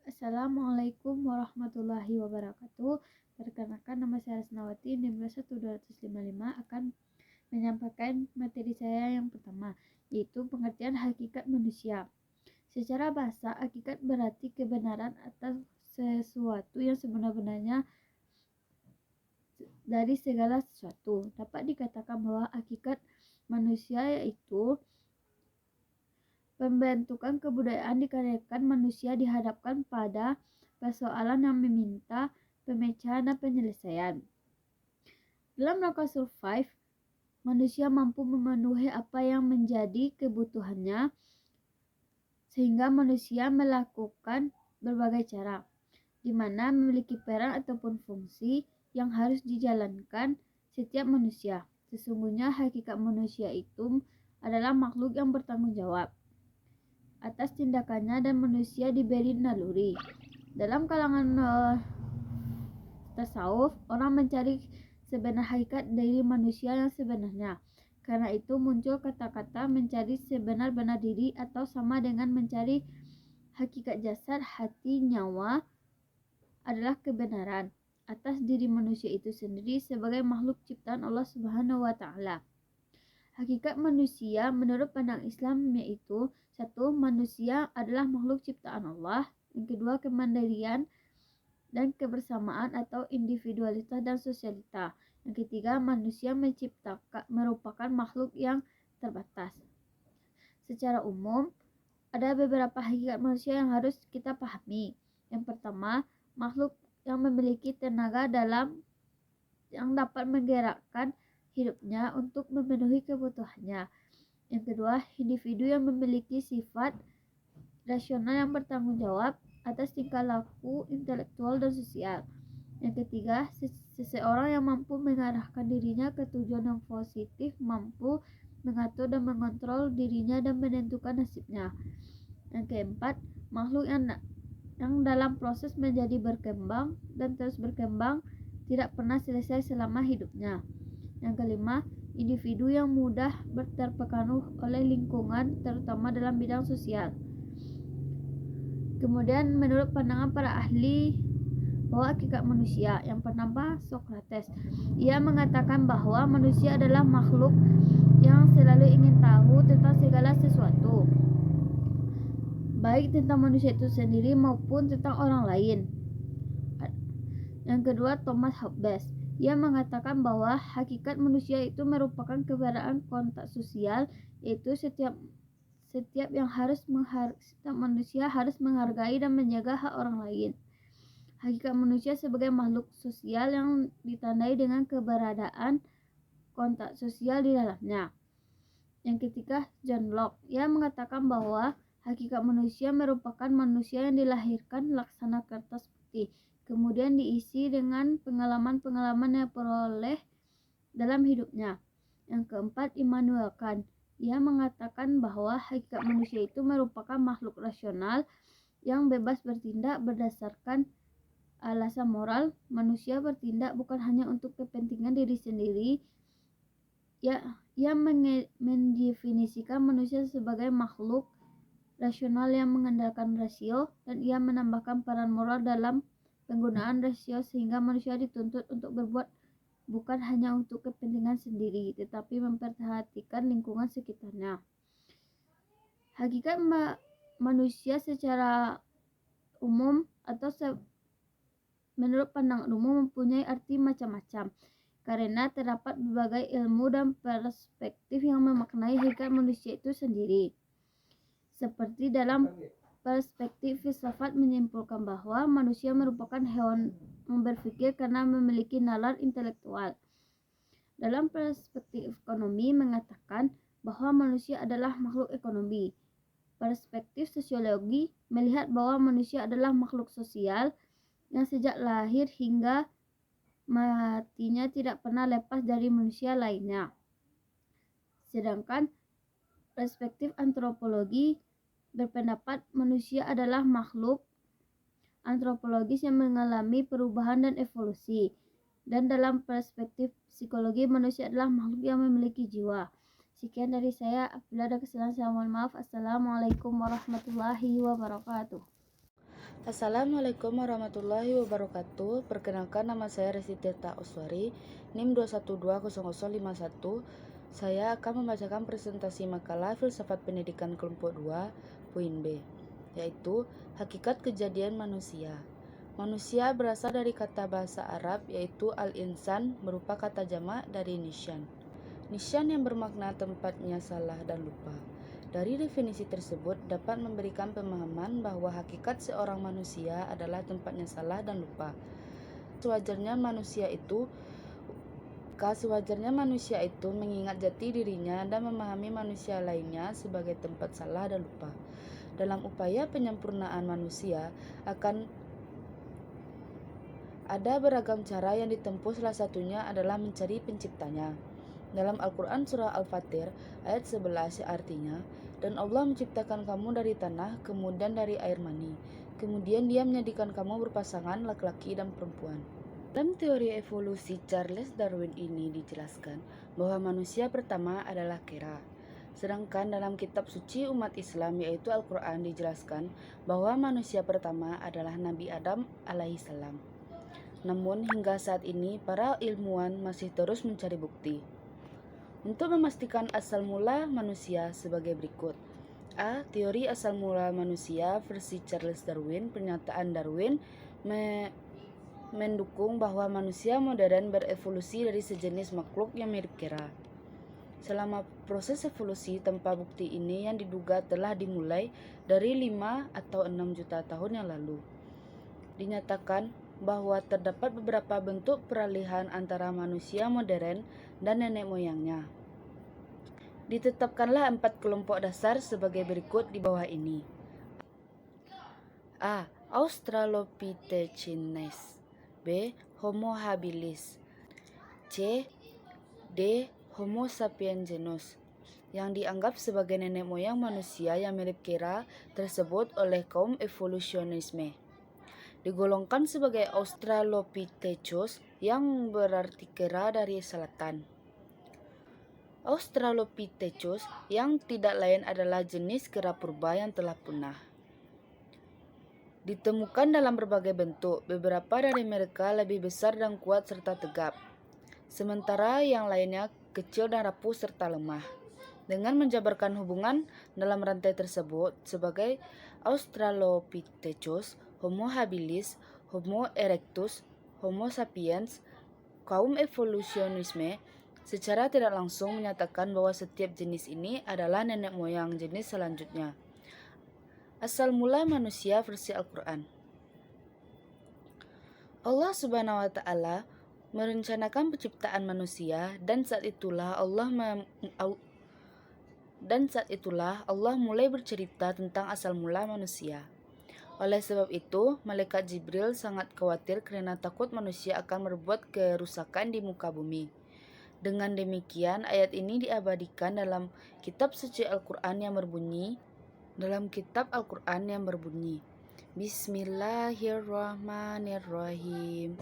Assalamualaikum warahmatullahi wabarakatuh. Perkenalkan, nama saya Resnawati, NIM 11255 akan menyampaikan materi saya yang pertama, yaitu pengertian hakikat manusia. Secara bahasa, hakikat berarti kebenaran atas sesuatu yang sebenar-benarnya dari segala sesuatu. Dapat dikatakan bahwa hakikat manusia yaitu pembentukan kebudayaan dikarenakan manusia dihadapkan pada persoalan yang meminta pemecahan dan penyelesaian. Dalam rangka survive, manusia mampu memenuhi apa yang menjadi kebutuhannya, sehingga manusia melakukan berbagai cara, di mana memiliki peran ataupun fungsi yang harus dijalankan setiap manusia. Sesungguhnya hakikat manusia itu adalah makhluk yang bertanggung jawab atas tindakannya dan manusia diberi naluri. Dalam kalangan tasawuf, orang mencari sebenar hakikat dari manusia yang sebenarnya. Karena itu muncul kata-kata mencari sebenar-benar diri atau sama dengan mencari hakikat jasad, hati, nyawa adalah kebenaran atas diri manusia itu sendiri sebagai makhluk ciptaan Allah Subhanahu wa taala. Hakikat manusia menurut pandang Islam yaitu: 1. Manusia adalah makhluk ciptaan Allah. Yang kedua, kemandirian dan kebersamaan atau individualitas dan sosialita. Yang ketiga, manusia merupakan makhluk yang terbatas. Secara umum, ada beberapa hakikat manusia yang harus kita pahami. Yang pertama, makhluk yang memiliki tenaga dalam yang dapat menggerakkan hidupnya untuk memenuhi kebutuhannya. Yang kedua, individu yang memiliki sifat rasional yang bertanggung jawab atas tingkah laku intelektual dan sosial. Yang ketiga, seseorang yang mampu mengarahkan dirinya ke tujuan yang positif, mampu mengatur dan mengontrol dirinya dan menentukan nasibnya. Yang keempat, makhluk yang dalam proses menjadi berkembang dan terus berkembang, tidak pernah selesai selama hidupnya. Yang kelima, individu yang mudah terpengaruh oleh lingkungan, terutama dalam bidang sosial. Kemudian menurut pandangan para ahli bahwa hakikat manusia, yang pertama Socrates, ia mengatakan bahwa manusia adalah makhluk yang selalu ingin tahu tentang segala sesuatu, baik tentang manusia itu sendiri maupun tentang orang lain. Yang kedua, Thomas Hobbes. Ia mengatakan bahwa hakikat manusia itu merupakan keberadaan kontak sosial, yaitu setiap manusia harus menghargai dan menjaga hak orang lain. Hakikat manusia sebagai makhluk sosial yang ditandai dengan keberadaan kontak sosial di dalamnya. Yang ketiga, John Locke. Ia mengatakan bahwa hakikat manusia merupakan manusia yang dilahirkan laksana kertas putih, kemudian diisi dengan pengalaman-pengalaman yang peroleh dalam hidupnya. Yang keempat, Immanuel Kant. Ia mengatakan bahwa hakikat manusia itu merupakan makhluk rasional yang bebas bertindak berdasarkan alasan moral. Manusia bertindak bukan hanya untuk kepentingan diri sendiri. Ia mendefinisikan manusia sebagai makhluk rasional yang mengandalkan rasio, dan ia menambahkan peran moral dalam penggunaan rasio sehingga manusia dituntut untuk berbuat bukan hanya untuk kepentingan sendiri, tetapi memperhatikan lingkungan sekitarnya. Hakikat manusia secara umum atau menurut pandangan umum mempunyai arti macam-macam, karena terdapat berbagai ilmu dan perspektif yang memaknai hakikat manusia itu sendiri. Seperti dalam perspektif filsafat menyimpulkan bahwa manusia merupakan hewan yang berpikir karena memiliki nalar intelektual. Dalam perspektif ekonomi mengatakan bahwa manusia adalah makhluk ekonomi. Perspektif sosiologi melihat bahwa manusia adalah makhluk sosial yang sejak lahir hingga matinya tidak pernah lepas dari manusia lainnya. Sedangkan perspektif antropologi berpendapat manusia adalah makhluk antropologis yang mengalami perubahan dan evolusi. Dan dalam perspektif psikologi, manusia adalah makhluk yang memiliki jiwa. Sekian dari saya. Apabila ada kesalahan, saya mohon maaf. Assalamualaikum warahmatullahi wabarakatuh. Assalamualaikum warahmatullahi wabarakatuh. Perkenalkan, nama saya Resti Tirta Oswari, NIM 2120051. Saya akan membacakan presentasi makalah Filsafat Pendidikan kelompok 2, poin B, yaitu Hakikat Kejadian Manusia. Manusia berasal dari kata bahasa Arab yaitu al-insan, berupa kata jamak dari nisyan. Nisyan yang bermakna tempatnya salah dan lupa. Dari definisi tersebut dapat memberikan pemahaman bahwa hakikat seorang manusia adalah tempatnya salah dan lupa. Sewajarnya manusia itu mengingat jati dirinya dan memahami manusia lainnya sebagai tempat salah dan lupa. Dalam upaya penyempurnaan manusia akan ada beragam cara yang ditempuh, salah satunya adalah mencari penciptanya. Dalam Al-Quran surah Al-Fatir ayat 11 artinya, dan Allah menciptakan kamu dari tanah, kemudian dari air mani. Kemudian Dia menjadikan kamu berpasangan laki-laki dan perempuan. Dalam teori evolusi Charles Darwin ini dijelaskan bahwa manusia pertama adalah kera. Sedangkan dalam kitab suci umat Islam yaitu Al-Quran dijelaskan bahwa manusia pertama adalah Nabi Adam alaihissalam. Namun hingga saat ini para ilmuwan masih terus mencari bukti untuk memastikan asal mula manusia sebagai berikut. A. Teori asal mula manusia versi Charles Darwin. Pernyataan Darwin mendukung bahwa manusia modern berevolusi dari sejenis makhluk yang mirip kera. Selama proses evolusi tanpa bukti ini yang diduga telah dimulai dari 5 atau 6 juta tahun yang lalu, dinyatakan bahwa terdapat beberapa bentuk peralihan antara manusia modern dan nenek moyangnya. Ditetapkanlah 4 kelompok dasar sebagai berikut di bawah ini. A. Australopithecines. B. Homo habilis. C. D. Homo sapiens genus, yang dianggap sebagai nenek moyang manusia yang mirip kera tersebut oleh kaum evolusionisme. Digolongkan sebagai Australopithecus yang berarti kera dari selatan. Australopithecus yang tidak lain adalah jenis kera purba yang telah punah. Ditemukan dalam berbagai bentuk, beberapa dari mereka lebih besar dan kuat serta tegap, sementara yang lainnya kecil dan rapuh serta lemah. Dengan menjabarkan hubungan dalam rantai tersebut sebagai Australopithecus, Homo habilis, Homo erectus, Homo sapiens, kaum evolusionisme secara tidak langsung menyatakan bahwa setiap jenis ini adalah nenek moyang jenis selanjutnya. Asal mula manusia versi Al-Quran. Allah Subhanahu wa Ta'ala merencanakan penciptaan manusia, dan saat itulah Allah mulai bercerita tentang asal mula manusia. Oleh sebab itu, malaikat Jibril sangat khawatir karena takut manusia akan berbuat kerusakan di muka bumi. Dengan demikian, ayat ini diabadikan dalam kitab suci Al-Quran yang berbunyi, Bismillahirrahmanirrahim.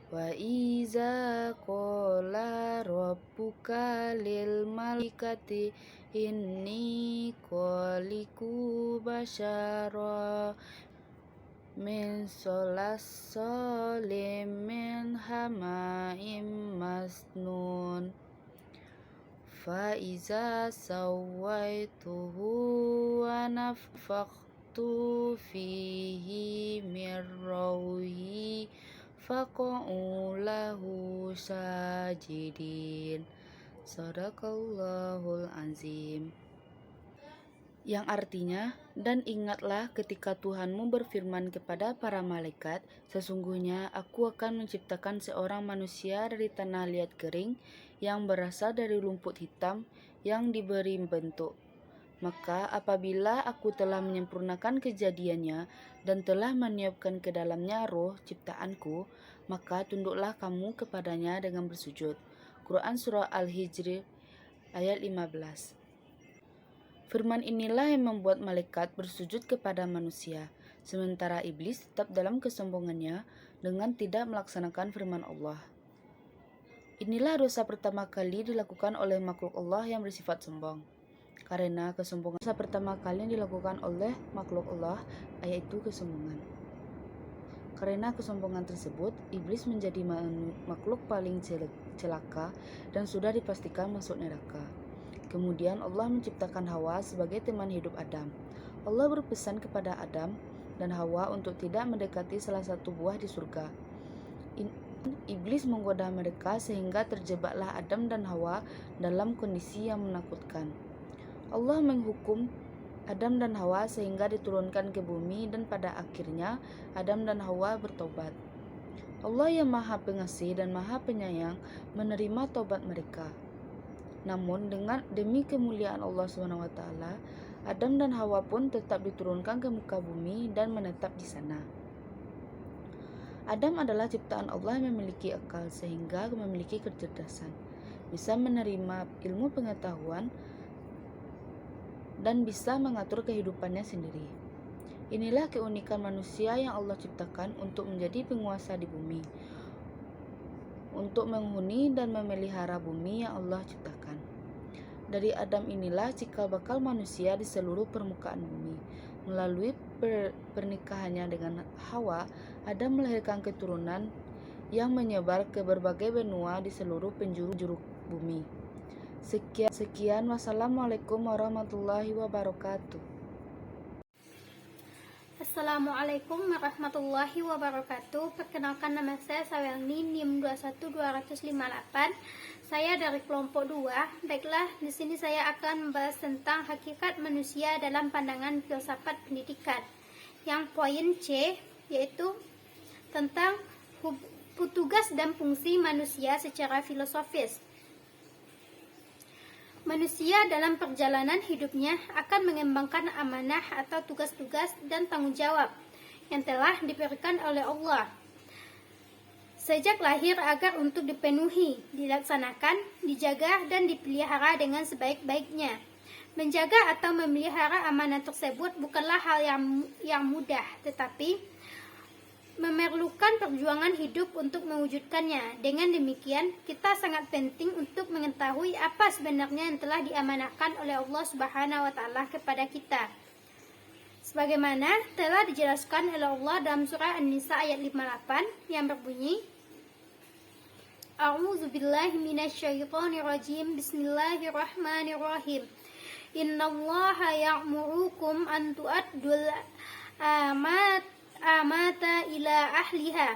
Wa iza qala rabbuka lil malaikati inni khaliqu basyara min salsalin min hama'im masnun fa iza sawaituhu wa nafakhtu fihi min ruhi faqa'u lahu sajidin. Sadaqallahul azim. Yang artinya, dan ingatlah ketika Tuhanmu berfirman kepada para malaikat, sesungguhnya aku akan menciptakan seorang manusia dari tanah liat kering yang berasal dari rumput hitam yang diberi bentuk. Maka apabila aku telah menyempurnakan kejadiannya dan telah meniupkan ke dalamnya roh ciptaanku, maka tunduklah kamu kepadanya dengan bersujud. Quran Surah Al-Hijr ayat 15. Firman inilah yang membuat malaikat bersujud kepada manusia, sementara iblis tetap dalam kesombongannya dengan tidak melaksanakan firman Allah. Inilah dosa pertama kali dilakukan oleh makhluk Allah yang bersifat sombong. Karena kesombongan, dosa pertama kali yang dilakukan oleh makhluk Allah yaitu kesombongan. Karena kesombongan tersebut, iblis menjadi makhluk paling celaka dan sudah dipastikan masuk neraka. Kemudian Allah menciptakan Hawa sebagai teman hidup Adam. Allah berpesan kepada Adam dan Hawa untuk tidak mendekati salah satu buah di surga. Iblis menggoda mereka sehingga terjebaklah Adam dan Hawa dalam kondisi yang menakutkan. Allah menghukum Adam dan Hawa sehingga diturunkan ke bumi dan pada akhirnya Adam dan Hawa bertobat. Allah yang Maha Pengasih dan Maha Penyayang menerima tobat mereka. Namun demi kemuliaan Allah SWT, Adam dan Hawa pun tetap diturunkan ke muka bumi dan menetap di sana. Adam adalah ciptaan Allah yang memiliki akal sehingga memiliki kecerdasan, bisa menerima ilmu pengetahuan, dan bisa mengatur kehidupannya sendiri. Inilah keunikan manusia yang Allah ciptakan untuk menjadi penguasa di bumi, untuk menghuni dan memelihara bumi yang Allah ciptakan. Dari Adam inilah cikal bakal manusia di seluruh permukaan bumi. Melalui pernikahannya dengan Hawa, Adam melahirkan keturunan yang menyebar ke berbagai benua di seluruh penjuru bumi. Sekian, wassalamualaikum warahmatullahi wabarakatuh. Assalamualaikum warahmatullahi wabarakatuh. Perkenalkan, nama saya Sawelni, NIM 21258. Saya dari kelompok 2. Baiklah, di sini saya akan membahas tentang hakikat manusia dalam pandangan filsafat pendidikan. Yang poin C yaitu tentang tugas dan fungsi manusia secara filosofis. Manusia dalam perjalanan hidupnya akan mengembangkan amanah atau tugas-tugas dan tanggung jawab yang telah diberikan oleh Allah sejak lahir agar untuk dipenuhi, dilaksanakan, dijaga, dan dipelihara dengan sebaik-baiknya. Menjaga atau memelihara amanah tersebut bukanlah hal yang mudah, tetapi memerlukan perjuangan hidup untuk mewujudkannya. Dengan demikian, kita sangat penting untuk mengetahui apa sebenarnya yang telah diamanahkan oleh Allah Subhanahu wa Ta'ala kepada kita. Sebagaimana telah dijelaskan oleh Allah dalam surah An-Nisa ayat 58 yang berbunyi, A'udzubillahi minasyaitonirrajim. Bismillahirrahmanirrahim. Innallaha ya'murukum an tu'addul amata ila ahliha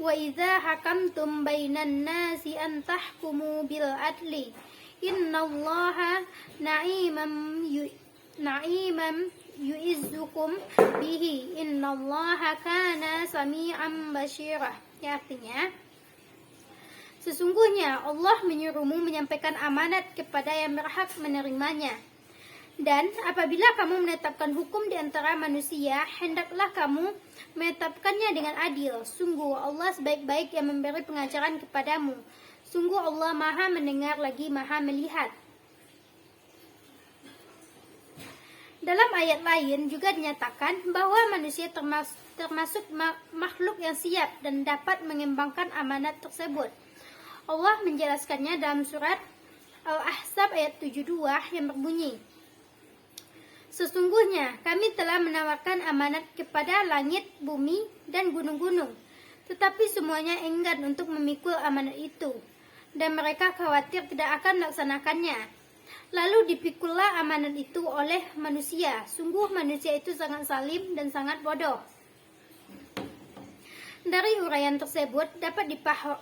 wa idza hakamtum bainan nasi an tahkumu bil adli innallaha na'iman yu'izzukum bihi innallaha kana sami'an basyira. Ya, artinya, sesungguhnya Allah menyuruhmu menyampaikan amanat kepada yang berhak menerimanya. Dan apabila kamu menetapkan hukum di antara manusia, hendaklah kamu menetapkannya dengan adil. Sungguh Allah sebaik-baik yang memberi pengajaran kepadamu. Sungguh Allah Maha mendengar lagi Maha melihat. Dalam ayat lain juga dinyatakan bahwa manusia termasuk makhluk yang siap dan dapat mengembangkan amanat tersebut. Allah menjelaskannya dalam surat Al-Ahzab ayat 72 yang berbunyi, sesungguhnya kami telah menawarkan amanat kepada langit, bumi, dan gunung-gunung, tetapi semuanya enggan untuk memikul amanat itu, dan mereka khawatir tidak akan melaksanakannya. Lalu dipikullah amanat itu oleh manusia. Sungguh manusia itu sangat zalim dan sangat bodoh. Dari uraian tersebut dapat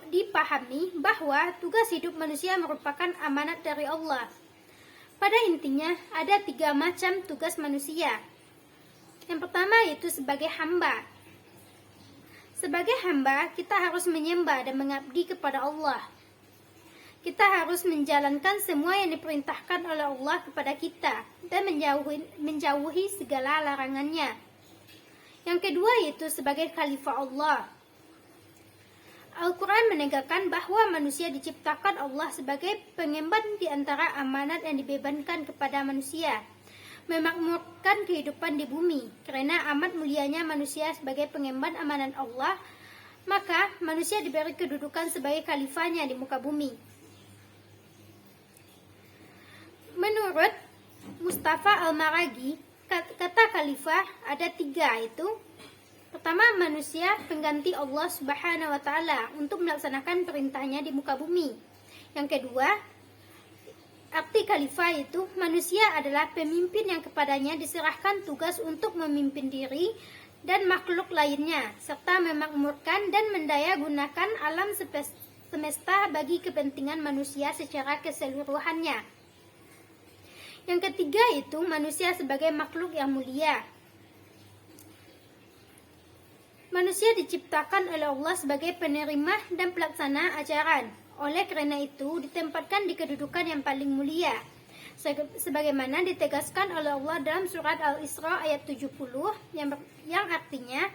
dipahami bahwa tugas hidup manusia merupakan amanat dari Allah. Pada intinya, ada 3 macam tugas manusia. Yang pertama yaitu sebagai hamba. Sebagai hamba, kita harus menyembah dan mengabdi kepada Allah. Kita harus menjalankan semua yang diperintahkan oleh Allah kepada kita dan menjauhi segala larangannya. Yang kedua yaitu sebagai khalifah Allah. Al-Quran menegaskan bahwa manusia diciptakan Allah sebagai pengemban di antara amanat yang dibebankan kepada manusia, memakmurkan kehidupan di bumi. Karena amat mulianya manusia sebagai pengemban amanat Allah, maka manusia diberi kedudukan sebagai khalifahnya di muka bumi. Menurut Mustafa Al-Maraghi, kata khalifah ada 3, yaitu Pertama, manusia pengganti Allah Subhanahu wa Ta'ala untuk melaksanakan perintahnya di muka bumi. Yang kedua, arti khalifah itu manusia adalah pemimpin yang kepadanya diserahkan tugas untuk memimpin diri dan makhluk lainnya, serta memakmurkan dan mendaya gunakan alam semesta bagi kepentingan manusia secara keseluruhannya. Yang ketiga itu manusia sebagai makhluk yang mulia. Manusia diciptakan oleh Allah sebagai penerima dan pelaksana ajaran. Oleh karena itu, ditempatkan di kedudukan yang paling mulia. Sebagaimana ditegaskan oleh Allah dalam surat Al-Isra ayat 70 yang artinya,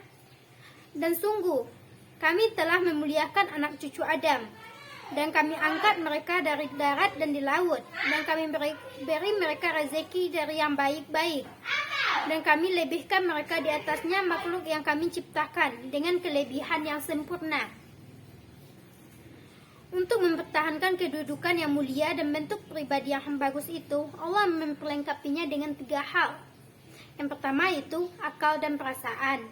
dan sungguh, kami telah memuliakan anak cucu Adam, dan kami angkat mereka dari darat dan di laut, dan kami beri mereka rezeki dari yang baik-baik, dan kami lebihkan mereka di atasnya makhluk yang kami ciptakan dengan kelebihan yang sempurna. Untuk mempertahankan kedudukan yang mulia dan bentuk pribadi yang bagus itu, Allah memperlengkapinya dengan 3 hal. Yang pertama itu akal dan perasaan.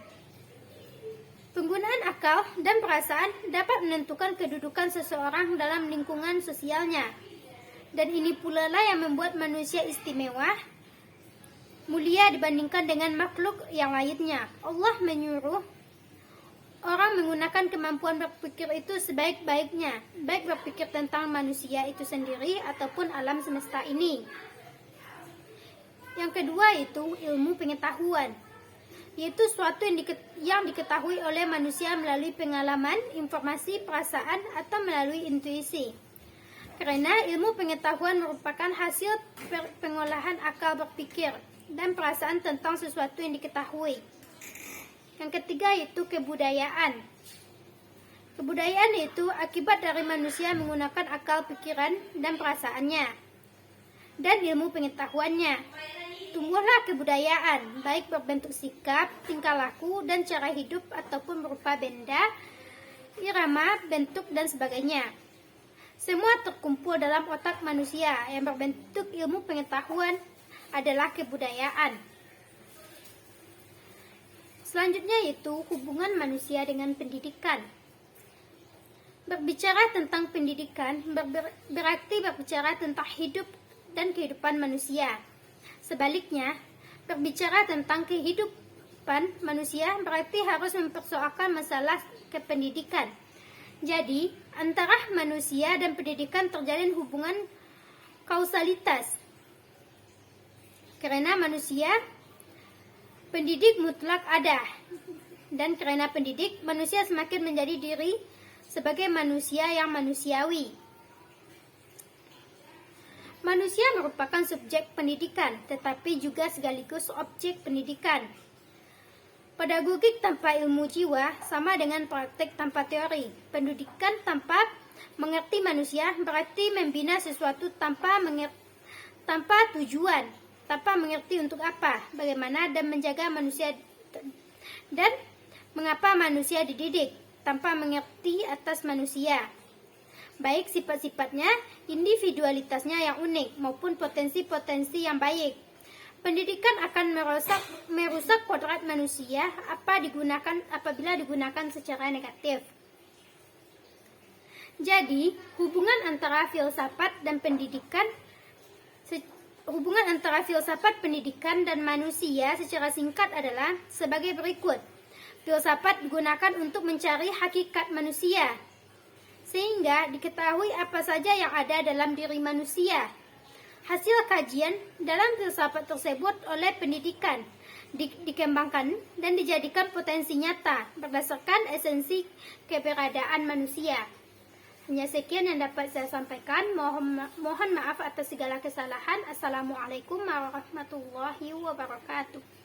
Penggunaan akal dan perasaan dapat menentukan kedudukan seseorang dalam lingkungan sosialnya. Dan ini pula lah yang membuat manusia istimewa, mulia dibandingkan dengan makhluk yang lainnya. Allah menyuruh orang menggunakan kemampuan berpikir itu sebaik-baiknya, baik berpikir tentang manusia itu sendiri ataupun alam semesta ini. Yang kedua itu ilmu pengetahuan, yaitu suatu yang diketahui oleh manusia melalui pengalaman, informasi, perasaan, atau melalui intuisi. Karena ilmu pengetahuan merupakan hasil pengolahan akal berpikir dan perasaan tentang sesuatu yang diketahui. Yang ketiga itu kebudayaan. Kebudayaan itu akibat dari manusia menggunakan akal pikiran dan perasaannya dan ilmu pengetahuannya. Tumbuhlah kebudayaan, baik berbentuk sikap, tingkah laku, dan cara hidup ataupun berupa benda, irama, bentuk, dan sebagainya. Semua terkumpul dalam otak manusia yang berbentuk ilmu pengetahuan adalah kebudayaan. Selanjutnya itu hubungan manusia dengan pendidikan. Berbicara tentang pendidikan berarti berbicara tentang hidup dan kehidupan manusia. Sebaliknya, berbicara tentang kehidupan manusia berarti harus mempersoalkan masalah kependidikan. Jadi, antara manusia dan pendidikan terjalin hubungan kausalitas. Karena manusia, pendidik mutlak ada, dan karena pendidik, manusia semakin menjadi diri sebagai manusia yang manusiawi. Manusia merupakan subjek pendidikan, tetapi juga sekaligus objek pendidikan. Pedagogik tanpa ilmu jiwa sama dengan praktek tanpa teori. Pendidikan tanpa mengerti manusia berarti membina sesuatu tanpa tujuan, tanpa mengerti untuk apa, bagaimana dan menjaga manusia, dan mengapa manusia dididik, tanpa mengerti atas manusia, baik sifat-sifatnya, individualitasnya yang unik, maupun potensi-potensi yang baik. Pendidikan akan merusak kodrat manusia apabila digunakan secara negatif. Jadi, hubungan antara filsafat pendidikan dan manusia secara singkat adalah sebagai berikut. Filsafat digunakan untuk mencari hakikat manusia, sehingga diketahui apa saja yang ada dalam diri manusia. Hasil kajian dalam filsafat tersebut oleh pendidikan dikembangkan dan dijadikan potensi nyata berdasarkan esensi keberadaan manusia. Hanya sekian yang dapat saya sampaikan. Mohon maaf atas segala kesalahan. Assalamualaikum warahmatullahi wabarakatuh.